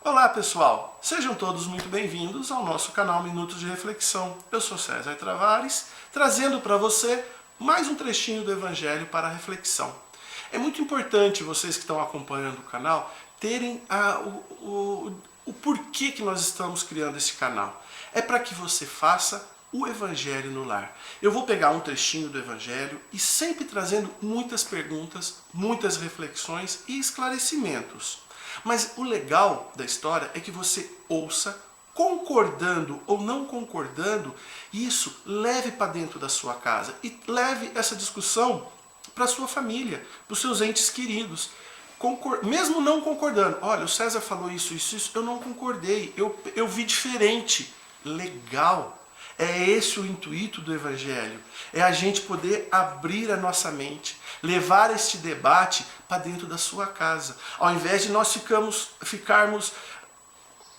Olá pessoal, sejam todos muito bem-vindos ao nosso canal Minutos de Reflexão. Eu sou César Travares, trazendo para você mais um trechinho do Evangelho para a reflexão. É muito importante vocês que estão acompanhando o canal terem o porquê que nós estamos criando esse canal. É para que você faça o Evangelho no lar. Eu vou pegar um trechinho do Evangelho e sempre trazendo muitas perguntas, muitas reflexões e esclarecimentos. Mas o legal da história é que você ouça, concordando ou não concordando, isso leve para dentro da sua casa e leve essa discussão para a sua família, para os seus entes queridos. Mesmo não concordando, olha, o César falou isso, eu não concordei, eu vi diferente. Legal! É esse o intuito do Evangelho, é a gente poder abrir a nossa mente, levar este debate para dentro da sua casa, ao invés de nós ficarmos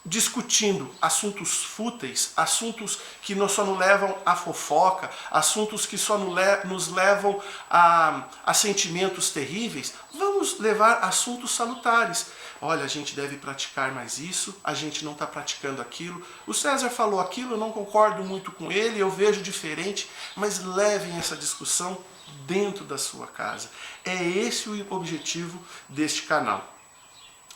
discutindo assuntos fúteis, assuntos que só nos levam à fofoca, assuntos que só nos levam a sentimentos terríveis. Vamos levar assuntos salutares. Olha, a gente deve praticar mais isso, a gente não está praticando aquilo. O César falou aquilo, eu não concordo muito com ele, eu vejo diferente, mas levem essa discussão dentro da sua casa. É esse o objetivo deste canal.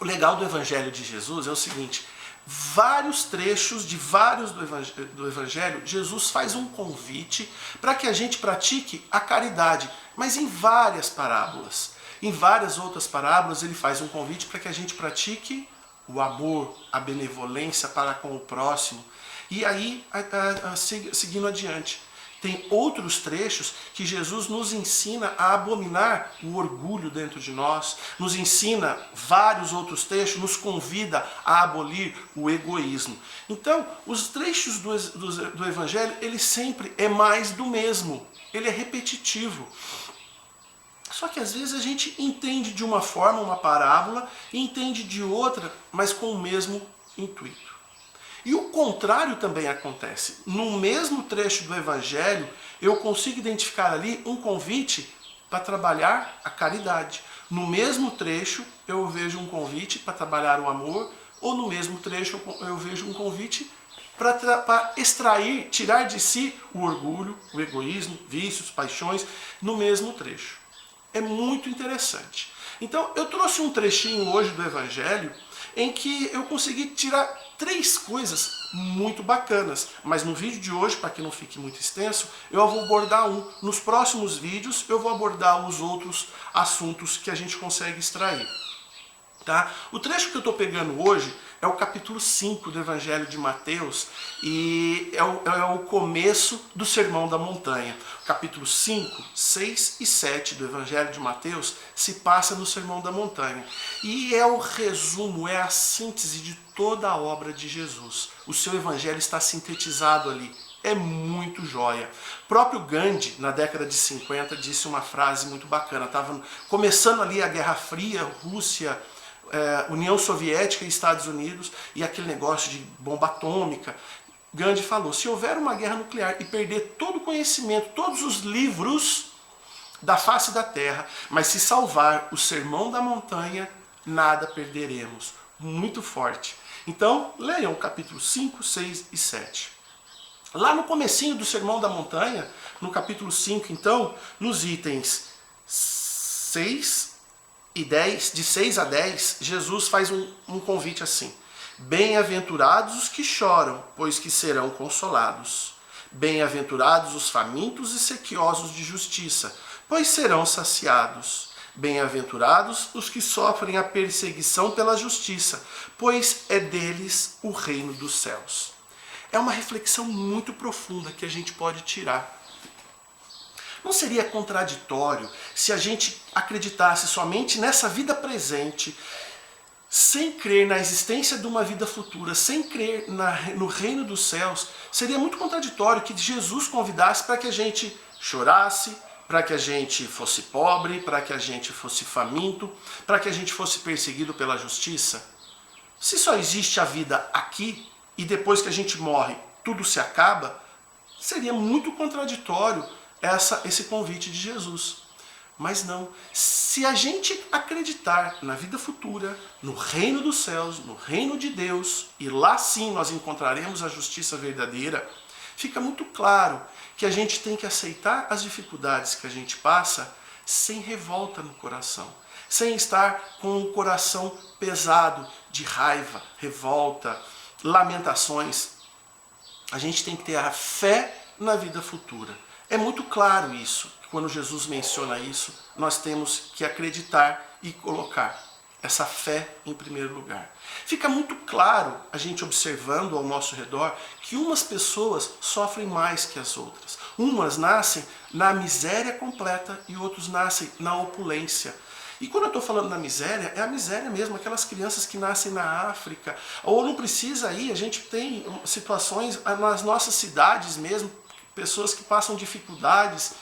O legal do Evangelho de Jesus é o seguinte: vários trechos de do Evangelho, Jesus faz um convite para que a gente pratique a caridade, mas em várias parábolas. Em várias outras parábolas ele faz um convite para que a gente pratique o amor, a benevolência para com o próximo. E aí, seguindo adiante, tem outros trechos que Jesus nos ensina a abominar o orgulho dentro de nós, nos ensina vários outros trechos, nos convida a abolir o egoísmo. Então, os trechos do Evangelho, ele sempre é mais do mesmo, ele é repetitivo. Só que às vezes a gente entende de uma forma uma parábola e entende de outra, mas com o mesmo intuito. E o contrário também acontece. No mesmo trecho do Evangelho, eu consigo identificar ali um convite para trabalhar a caridade. No mesmo trecho, eu vejo um convite para trabalhar o amor, ou no mesmo trecho eu vejo um convite para extrair, tirar de si o orgulho, o egoísmo, vícios, paixões, no mesmo trecho. É muito interessante. Então, eu trouxe um trechinho hoje do Evangelho em que eu consegui tirar 3 coisas muito bacanas. Mas no vídeo de hoje, para que não fique muito extenso, eu vou abordar um. Nos próximos vídeos, eu vou abordar os outros assuntos que a gente consegue extrair. Tá? O trecho que eu estou pegando hoje é o capítulo 5 do Evangelho de Mateus e é o começo do Sermão da Montanha. Capítulo 5, 6 e 7 do Evangelho de Mateus se passa no Sermão da Montanha. E é o resumo, é a síntese de toda a obra de Jesus. O seu Evangelho está sintetizado ali. É muito joia. O próprio Gandhi, na década de 50, disse uma frase muito bacana. Estava começando ali a Guerra Fria, Rússia, União Soviética e Estados Unidos, e aquele negócio de bomba atômica. Gandhi falou: se houver uma guerra nuclear e perder todo o conhecimento, todos os livros da face da terra, mas se salvar o Sermão da Montanha, nada perderemos. Muito forte. Então, leiam o capítulo 5, 6 e 7. Lá no comecinho do Sermão da Montanha, no capítulo 5, então, nos itens 6 e 10, de 6 a 10, Jesus faz um convite assim: bem-aventurados os que choram, pois que serão consolados. Bem-aventurados os famintos e sequiosos de justiça, pois serão saciados. Bem-aventurados os que sofrem a perseguição pela justiça, pois é deles o reino dos céus. É uma reflexão muito profunda que a gente pode tirar. Não seria contraditório se a gente acreditasse somente nessa vida presente, sem crer na existência de uma vida futura, sem crer no reino dos céus? Seria muito contraditório que Jesus convidasse para que a gente chorasse, para que a gente fosse pobre, para que a gente fosse faminto, para que a gente fosse perseguido pela justiça. Se só existe a vida aqui e depois que a gente morre tudo se acaba, seria muito contraditório esse convite de Jesus. Mas não, Se a gente acreditar na vida futura, no reino dos céus, no reino de Deus, e lá sim nós encontraremos a justiça verdadeira, fica muito claro que a gente tem que aceitar as dificuldades que a gente passa sem revolta no coração, sem estar com o coração pesado de raiva, revolta, lamentações. A gente tem que ter a fé na vida futura. É muito claro isso. Quando Jesus menciona isso, nós temos que acreditar e colocar essa fé em primeiro lugar. Fica muito claro, a gente observando ao nosso redor, que umas pessoas sofrem mais que as outras. Umas nascem na miséria completa e outros nascem na opulência. E quando eu estou falando na miséria, é a miséria mesmo, aquelas crianças que nascem na África. Ou não precisa ir, a gente tem situações nas nossas cidades mesmo, pessoas que passam dificuldades,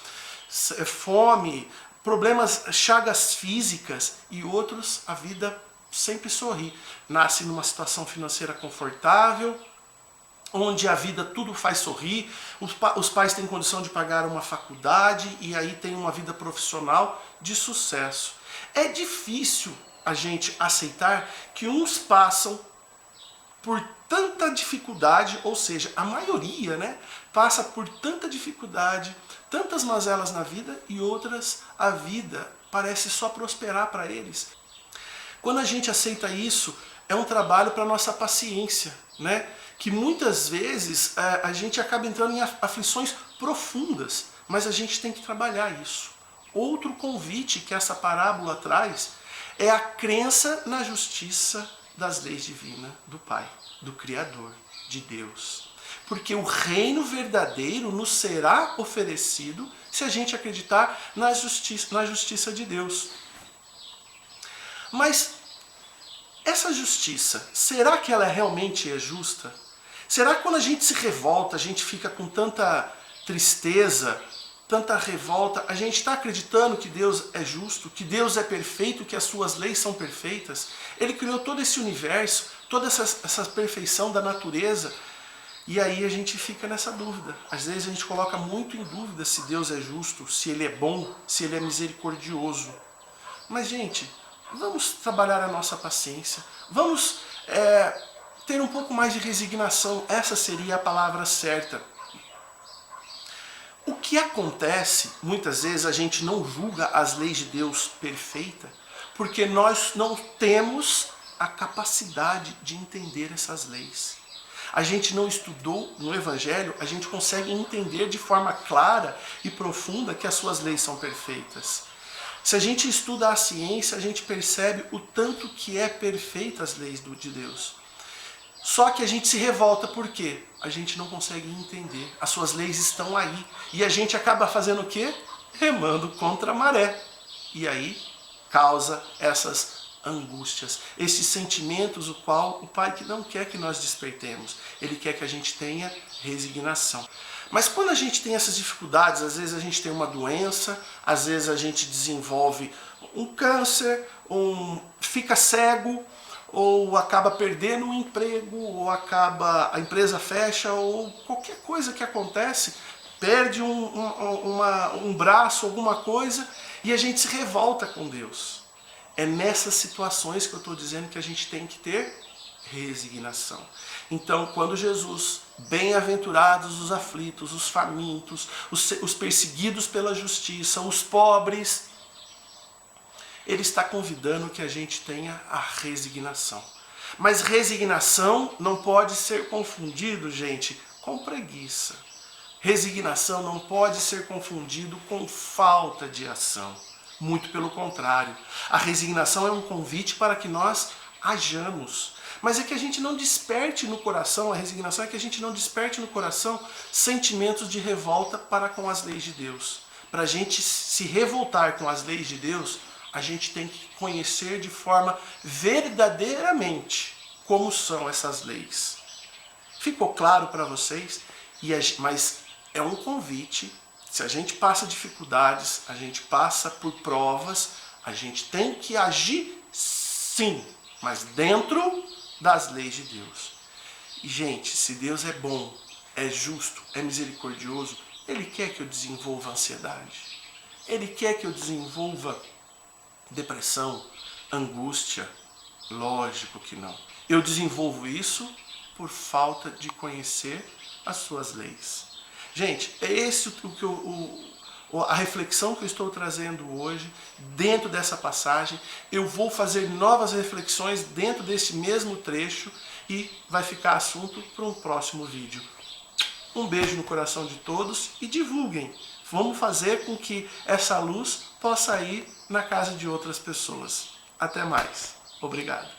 fome, problemas, chagas físicas, e outros a vida sempre sorri. Nasce numa situação financeira confortável, onde a vida tudo faz sorrir, os pais têm condição de pagar uma faculdade e aí tem uma vida profissional de sucesso. É difícil a gente aceitar que uns passam por tanta dificuldade, ou seja, a maioria, né, passa por tanta dificuldade, tantas mazelas na vida, e outras a vida parece só prosperar para eles. Quando a gente aceita isso, é um trabalho para nossa paciência, né? Que muitas vezes a gente acaba entrando em aflições profundas, mas a gente tem que trabalhar isso. Outro convite que essa parábola traz é a crença na justiça das leis divinas do Pai, do Criador, de Deus. Porque o reino verdadeiro nos será oferecido se a gente acreditar na justiça de Deus. Mas essa justiça, será que ela realmente é justa? Será que quando a gente se revolta, a gente fica com tanta tristeza, tanta revolta, a gente está acreditando que Deus é justo, que Deus é perfeito, que as suas leis são perfeitas? Ele criou todo esse universo, toda essa perfeição da natureza, e aí a gente fica nessa dúvida. Às vezes a gente coloca muito em dúvida se Deus é justo, se Ele é bom, se Ele é misericordioso. Mas, gente, vamos trabalhar a nossa paciência, vamos ter um pouco mais de resignação, essa seria a palavra certa. O que acontece, muitas vezes a gente não julga as leis de Deus perfeitas, porque nós não temos a capacidade de entender essas leis. A gente não estudou no Evangelho, a gente consegue entender de forma clara e profunda que as suas leis são perfeitas. Se a gente estuda a ciência, a gente percebe o tanto que é perfeita as leis de Deus. Só que a gente se revolta, por quê? A gente não consegue entender. As suas leis estão aí. E a gente acaba fazendo o quê? Remando contra a maré. E aí causa essas angústias, esses sentimentos, o qual o Pai que não quer que nós despertemos. Ele quer que a gente tenha resignação. Mas quando a gente tem essas dificuldades, às vezes a gente tem uma doença, às vezes a gente desenvolve um câncer, fica cego, ou acaba perdendo um emprego, ou a empresa fecha, ou qualquer coisa que acontece, perde um braço, alguma coisa, e a gente se revolta com Deus. É nessas situações que eu estou dizendo que a gente tem que ter resignação. Então, quando Jesus, bem-aventurados os aflitos, os famintos, os perseguidos pela justiça, os pobres, Ele está convidando que a gente tenha a resignação. Mas resignação não pode ser confundido, gente, com preguiça. Resignação não pode ser confundido com falta de ação. Muito pelo contrário. A resignação é um convite para que nós hajamos. Mas é que a gente não desperte no coração, a resignação é que a gente não desperte no coração sentimentos de revolta para com as leis de Deus. Para a gente se revoltar com as leis de Deus, a gente tem que conhecer de forma verdadeiramente como são essas leis. Ficou claro para vocês? Mas é um convite. Se a gente passa dificuldades, a gente passa por provas, a gente tem que agir sim, mas dentro das leis de Deus. E, gente, se Deus é bom, é justo, é misericordioso, Ele quer que eu desenvolva ansiedade. Ele quer que eu desenvolva depressão, angústia? Lógico que não. Eu desenvolvo isso por falta de conhecer as suas leis. Gente, é esse a reflexão que eu estou trazendo hoje, dentro dessa passagem. Eu vou fazer novas reflexões dentro desse mesmo trecho e vai ficar assunto para um próximo vídeo. Um beijo no coração de todos e divulguem. Vamos fazer com que essa luz possa ir na casa de outras pessoas. Até mais. Obrigado.